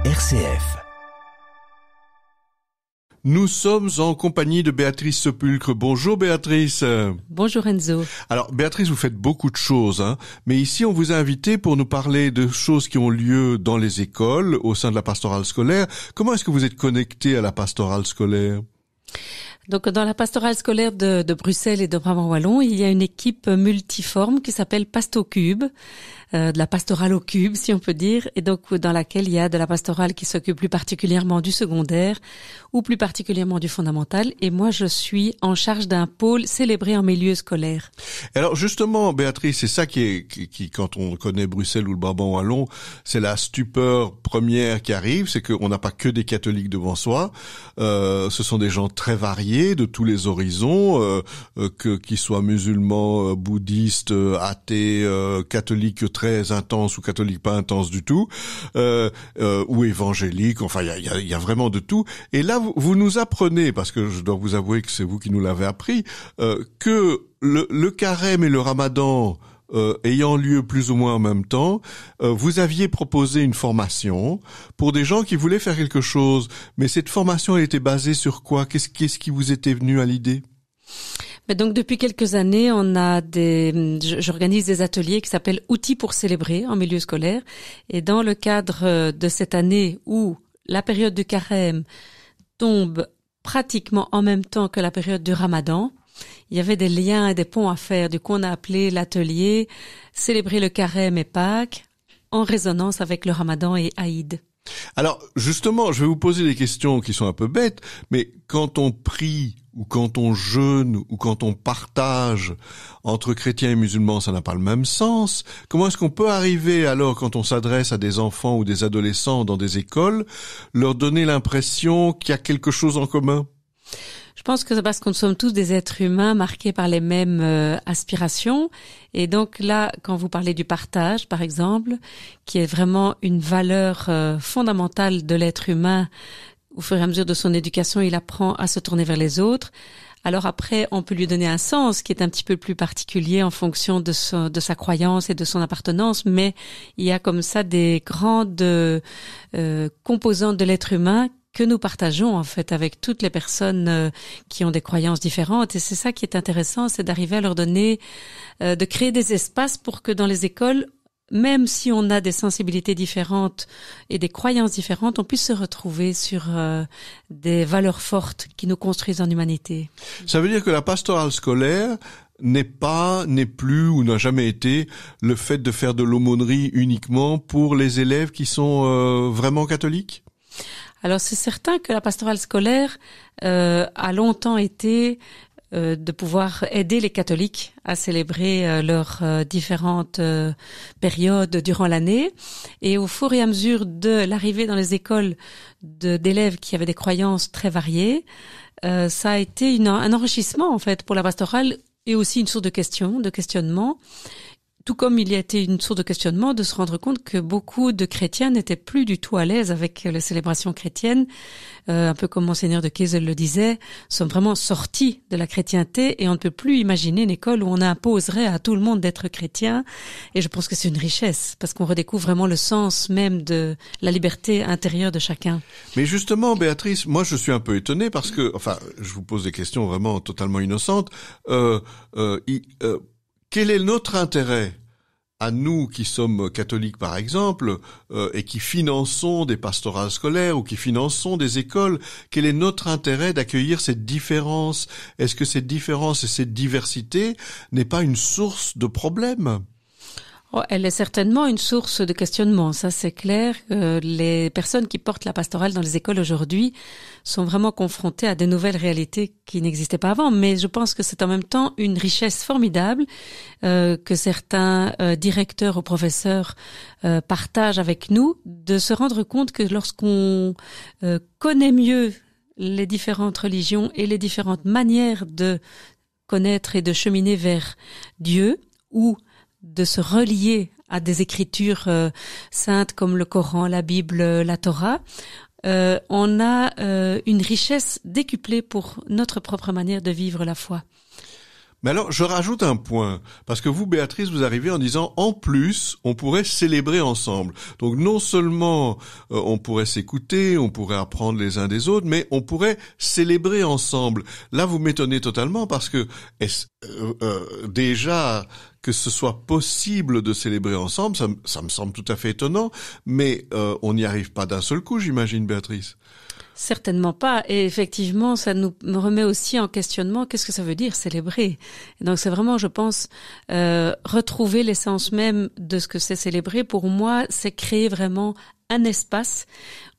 RCF. Nous sommes en compagnie de Béatrice Sepulcre. Bonjour Béatrice. Bonjour Enzo. Alors Béatrice, vous faites beaucoup de choses, mais ici on vous a invité pour nous parler de choses qui ont lieu dans les écoles, au sein de la pastorale scolaire. Comment est-ce que vous êtes connecté à la pastorale scolaire ? Donc dans la pastorale scolaire de Bruxelles et de Brabant-Wallon, il y a une équipe multiforme qui s'appelle Pastocube, de la pastorale au cube si on peut dire, et donc dans laquelle il y a de la pastorale qui s'occupe plus particulièrement du secondaire ou plus particulièrement du fondamental, et moi je suis en charge d'un pôle célébré en milieu scolaire. Alors justement Béatrice, c'est ça qui quand on connaît Bruxelles ou le Brabant-Wallon, c'est la stupeur première qui arrive, c'est qu'on n'a pas que des catholiques devant soi, ce sont des gens très variés de tous les horizons, qu'ils soient musulmans, bouddhistes, athées, catholiques très intenses ou catholiques pas intenses du tout, ou évangéliques, enfin il y a vraiment de tout. Et là vous nous apprenez, parce que je dois vous avouer que c'est vous qui nous l'avez appris, que le carême et le ramadan ayant lieu plus ou moins en même temps, vous aviez proposé une formation pour des gens qui voulaient faire quelque chose. Mais cette formation, elle était basée sur quoi ? Qu'est-ce qui vous était venu à l'idée ? Mais donc depuis quelques années, j'organise des ateliers qui s'appellent Outils pour célébrer en milieu scolaire. Et dans le cadre de cette année où la période du carême tombe pratiquement en même temps que la période du ramadan, il y avait des liens et des ponts à faire. Du coup, on a appelé l'atelier « Célébrer le carême et Pâques » en résonance avec le ramadan et Aïd. Alors, justement, je vais vous poser des questions qui sont un peu bêtes, mais quand on prie ou quand on jeûne ou quand on partage entre chrétiens et musulmans, ça n'a pas le même sens. Comment est-ce qu'on peut arriver alors, quand on s'adresse à des enfants ou des adolescents dans des écoles, leur donner l'impression qu'il y a quelque chose en commun ? Je pense que c'est parce que nous sommes tous des êtres humains marqués par les mêmes aspirations. Et donc là, quand vous parlez du partage, par exemple, qui est vraiment une valeur fondamentale de l'être humain, au fur et à mesure de son éducation, il apprend à se tourner vers les autres. Alors après, on peut lui donner un sens qui est un petit peu plus particulier en fonction de sa croyance et de son appartenance, mais il y a comme ça des grandes composantes de l'être humain que nous partageons en fait avec toutes les personnes qui ont des croyances différentes, et c'est ça qui est intéressant, c'est d'arriver à leur donner, de créer des espaces pour que dans les écoles, même si on a des sensibilités différentes et des croyances différentes, on puisse se retrouver sur des valeurs fortes qui nous construisent en humanité. Ça veut dire que la pastorale scolaire n'est plus ou n'a jamais été le fait de faire de l'aumônerie uniquement pour les élèves qui sont vraiment catholiques ? Alors c'est certain que la pastorale scolaire a longtemps été de pouvoir aider les catholiques à célébrer leurs différentes périodes durant l'année, et au fur et à mesure de l'arrivée dans les écoles d'élèves qui avaient des croyances très variées, ça a été un enrichissement en fait pour la pastorale, et aussi une source de questionnement. Tout comme il y a été une source de questionnement de se rendre compte que beaucoup de chrétiens n'étaient plus du tout à l'aise avec les célébrations chrétiennes, un peu comme Monseigneur de Kessel le disait, sont vraiment sortis de la chrétienté, et on ne peut plus imaginer une école où on imposerait à tout le monde d'être chrétien. Et je pense que c'est une richesse, parce qu'on redécouvre vraiment le sens même de la liberté intérieure de chacun. Mais justement, Béatrice, moi je suis un peu étonné parce que, je vous pose des questions vraiment totalement innocentes. Quel est notre intérêt à nous qui sommes catholiques par exemple et qui finançons des pastorales scolaires ou qui finançons des écoles? Quel est notre intérêt d'accueillir cette différence? Est-ce que cette différence et cette diversité n'est pas une source de problème? Oh, elle est certainement une source de questionnement, ça c'est clair. Les personnes qui portent la pastorale dans les écoles aujourd'hui sont vraiment confrontées à de nouvelles réalités qui n'existaient pas avant, mais je pense que c'est en même temps une richesse formidable que certains directeurs ou professeurs partagent avec nous, de se rendre compte que lorsqu'on connaît mieux les différentes religions et les différentes manières de connaître et de cheminer vers Dieu, ou de se relier à des écritures saintes comme le Coran, la Bible, la Torah, on a une richesse décuplée pour notre propre manière de vivre la foi. Mais alors, je rajoute un point, parce que vous, Béatrice, vous arrivez en disant, en plus, on pourrait célébrer ensemble. Donc, non seulement on pourrait s'écouter, on pourrait apprendre les uns des autres, mais on pourrait célébrer ensemble. Là, vous m'étonnez totalement, parce que déjà, que ce soit possible de célébrer ensemble, ça me semble tout à fait étonnant, mais on n'y arrive pas d'un seul coup, j'imagine, Béatrice. Certainement pas. Et effectivement, ça nous remet aussi en questionnement qu'est-ce que ça veut dire célébrer. Et donc c'est vraiment, je pense, retrouver l'essence même de ce que c'est célébrer. Pour moi, c'est créer vraiment un espace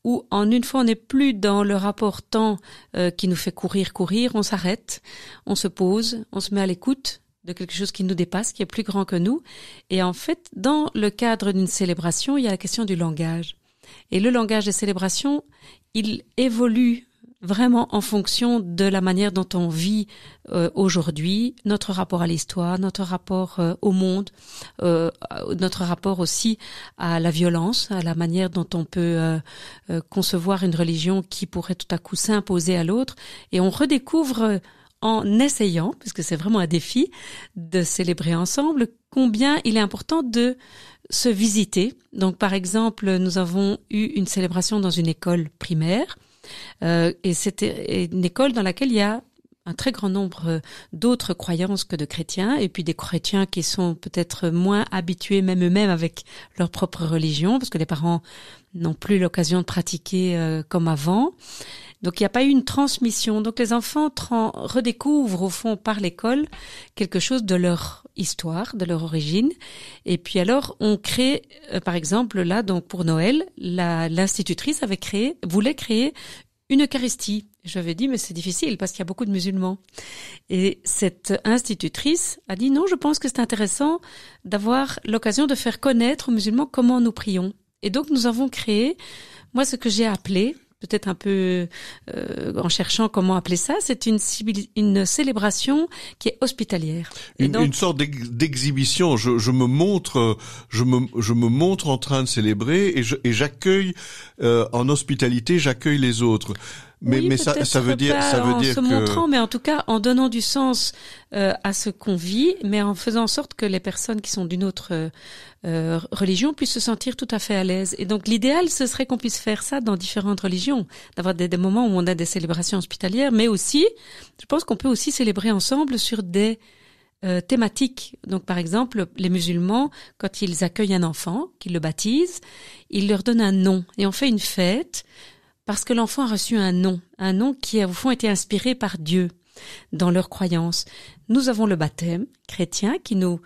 où en une fois on n'est plus dans le rapport temps qui nous fait courir, on s'arrête, on se pose, on se met à l'écoute de quelque chose qui nous dépasse, qui est plus grand que nous. Et en fait, dans le cadre d'une célébration, il y a la question du langage. Et le langage des célébrations, il évolue vraiment en fonction de la manière dont on vit aujourd'hui, notre rapport à l'histoire, notre rapport au monde, notre rapport aussi à la violence, à la manière dont on peut concevoir une religion qui pourrait tout à coup s'imposer à l'autre. Et on redécouvre en essayant, parce que c'est vraiment un défi, de célébrer ensemble, combien il est important de se visiter. Donc, par exemple, nous avons eu une célébration dans une école primaire, et c'était une école dans laquelle il y a un très grand nombre d'autres croyances que de chrétiens, et puis des chrétiens qui sont peut-être moins habitués même eux-mêmes avec leur propre religion, parce que les parents n'ont plus l'occasion de pratiquer comme avant. Donc il n'y a pas eu une transmission. Donc les enfants redécouvrent au fond par l'école quelque chose de leur histoire, de leur origine. Et puis alors on crée, par exemple là donc pour Noël, l'institutrice voulait créer une Eucharistie. J'avais dit mais c'est difficile parce qu'il y a beaucoup de musulmans. Et cette institutrice a dit non, je pense que c'est intéressant d'avoir l'occasion de faire connaître aux musulmans comment nous prions. Et donc nous avons créé, moi ce que j'ai appelé, peut-être un peu en cherchant comment appeler ça, c'est une célébration qui est hospitalière. Une sorte d'exhibition. Je me montre en train de célébrer et j'accueille en hospitalité, j'accueille les autres. Mais ça veut dire en se montrant, mais en tout cas en donnant du sens à ce qu'on vit, mais en faisant en sorte que les personnes qui sont d'une autre religion puissent se sentir tout à fait à l'aise. Et donc l'idéal, ce serait qu'on puisse faire ça dans différentes religions, d'avoir des moments où on a des célébrations hospitalières, mais aussi, je pense qu'on peut aussi célébrer ensemble sur des thématiques. Donc par exemple, les musulmans, quand ils accueillent un enfant, qu'ils le baptisent, ils leur donnent un nom et on fait une fête. Parce que l'enfant a reçu un nom qui a au fond été inspiré par Dieu dans leur croyance. Nous avons le baptême chrétien qui nous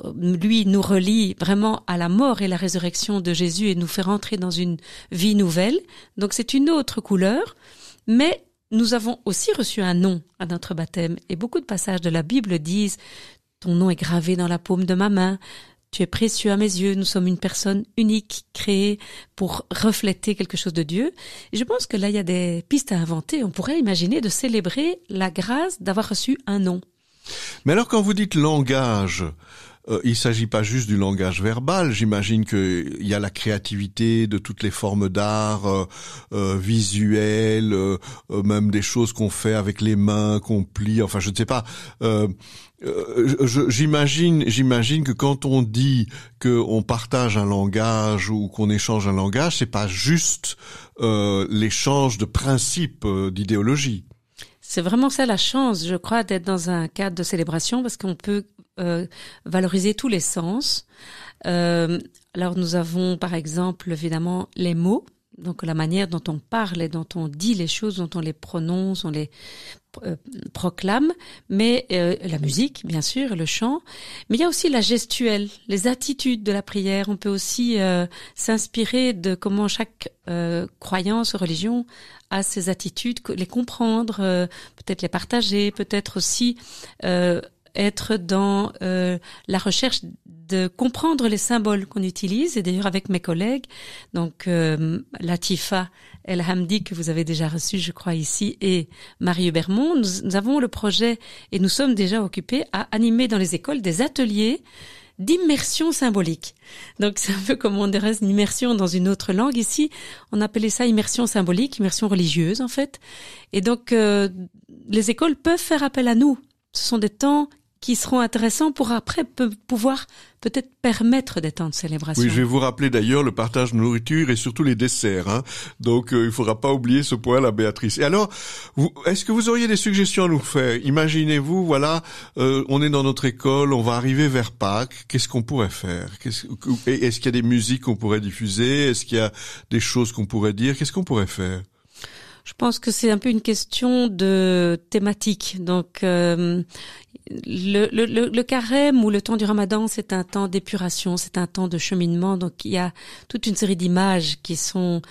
relie vraiment à la mort et la résurrection de Jésus et nous fait rentrer dans une vie nouvelle. Donc c'est une autre couleur, mais nous avons aussi reçu un nom à notre baptême. Et beaucoup de passages de la Bible disent « Ton nom est gravé dans la paume de ma main ». Tu es précieux à mes yeux, nous sommes une personne unique, créée pour refléter quelque chose de Dieu. Et je pense que là, il y a des pistes à inventer. On pourrait imaginer de célébrer la grâce d'avoir reçu un nom. Mais alors, quand vous dites langage, il s'agit pas juste du langage verbal. J'imagine qu'il y a la créativité de toutes les formes d'art visuelles, même des choses qu'on fait avec les mains, qu'on plie. Enfin, je ne sais pas. J'imagine que quand on dit qu'on partage un langage ou qu'on échange un langage, c'est pas juste l'échange de principes, d'idéologie. C'est vraiment ça la chance, je crois, d'être dans un cadre de célébration parce qu'on peut valoriser tous les sens. Alors nous avons par exemple évidemment les mots, donc la manière dont on parle et dont on dit les choses, dont on les prononce, on les proclame, mais la musique bien sûr, le chant, mais il y a aussi la gestuelle, les attitudes de la prière. On peut aussi s'inspirer de comment chaque croyance, religion a ses attitudes, les comprendre, peut-être les partager, peut-être aussi être dans la recherche de comprendre les symboles qu'on utilise. Et d'ailleurs avec mes collègues, donc Latifa El Hamdi que vous avez déjà reçu je crois ici, et Marie Hubermont, nous avons le projet et nous sommes déjà occupés à animer dans les écoles des ateliers d'immersion symbolique. Donc c'est un peu comme on dirait une immersion dans une autre langue. Ici, on appelait ça immersion symbolique, immersion religieuse en fait. Et donc les écoles peuvent faire appel à nous. Ce sont des temps qui seront intéressants pour après pouvoir peut-être permettre des temps de célébration. Oui, je vais vous rappeler d'ailleurs le partage de nourriture et surtout les desserts. Hein. Donc, il faudra pas oublier ce point-là, Béatrice. Et alors, est-ce que vous auriez des suggestions à nous faire? Imaginez-vous, voilà, on est dans notre école, on va arriver vers Pâques. Qu'est-ce qu'on pourrait faire? Est-ce qu'il y a des musiques qu'on pourrait diffuser? Est-ce qu'il y a des choses qu'on pourrait dire? Qu'est-ce qu'on pourrait faire? Je pense que c'est un peu une question de thématique. Donc, le carême ou le temps du Ramadan, c'est un temps d'épuration, c'est un temps de cheminement. Donc, il y a toute une série d'images qui sont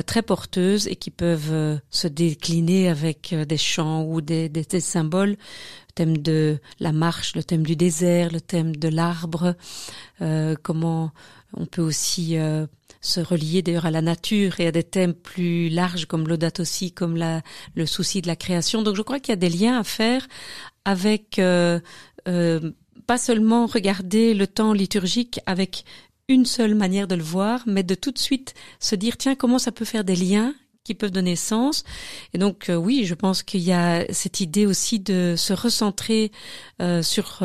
très porteuses et qui peuvent se décliner avec des chants ou des symboles. Le thème de la marche, le thème du désert, le thème de l'arbre. Comment on peut aussi se relier d'ailleurs à la nature et à des thèmes plus larges comme Laudato Si, comme le souci de la création. Donc je crois qu'il y a des liens à faire avec pas seulement regarder le temps liturgique avec une seule manière de le voir, mais de tout de suite se dire tiens, comment ça peut faire des liens qui peuvent donner sens. Et donc oui, je pense qu'il y a cette idée aussi de se recentrer sur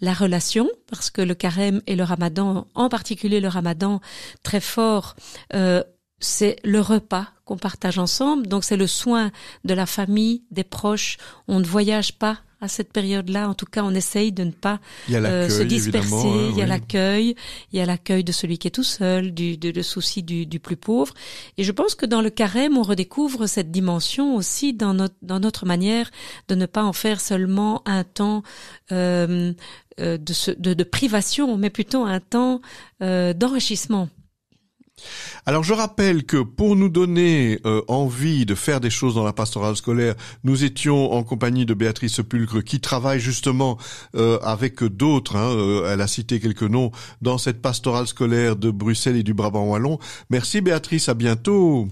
la relation, parce que le carême et le ramadan, en particulier le ramadan, très fort, c'est le repas qu'on partage ensemble. Donc c'est le soin de la famille, des proches. On ne voyage pas à cette période-là. En tout cas, on essaye de ne pas se disperser. Il y a l'accueil, il y a l'accueil de celui qui est tout seul, le souci du plus pauvre. Et je pense que dans le carême, on redécouvre cette dimension aussi dans notre manière de ne pas en faire seulement un temps de privation, mais plutôt un temps d'enrichissement. Alors je rappelle que pour nous donner envie de faire des choses dans la pastorale scolaire, nous étions en compagnie de Béatrice Sepulcre qui travaille justement avec d'autres, elle a cité quelques noms, dans cette pastorale scolaire de Bruxelles et du Brabant wallon. Merci Béatrice, à bientôt.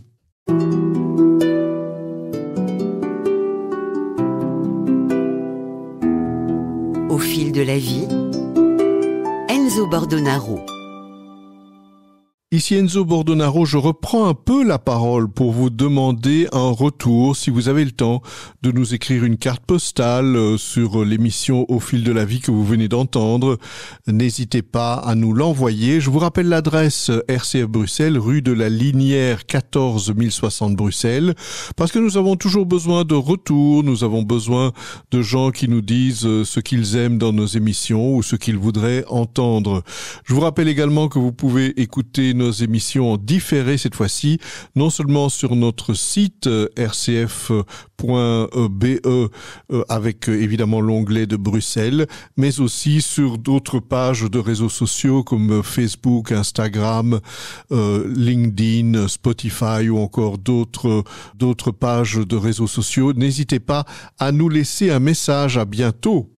Au fil de la vie, Enzo Bordonaro. Ici Enzo Bordonaro, je reprends un peu la parole pour vous demander un retour, si vous avez le temps, de nous écrire une carte postale sur l'émission Au fil de la vie que vous venez d'entendre. N'hésitez pas à nous l'envoyer. Je vous rappelle l'adresse RCF Bruxelles, rue de la Linière 14 1060 Bruxelles, parce que nous avons toujours besoin de retours, nous avons besoin de gens qui nous disent ce qu'ils aiment dans nos émissions ou ce qu'ils voudraient entendre. Je vous rappelle également que vous pouvez écouter nos émissions en différé cette fois-ci, non seulement sur notre site rcf.be avec évidemment l'onglet de Bruxelles, mais aussi sur d'autres pages de réseaux sociaux comme Facebook, Instagram, LinkedIn, Spotify ou encore d'autres pages de réseaux sociaux. N'hésitez pas à nous laisser un message. À bientôt.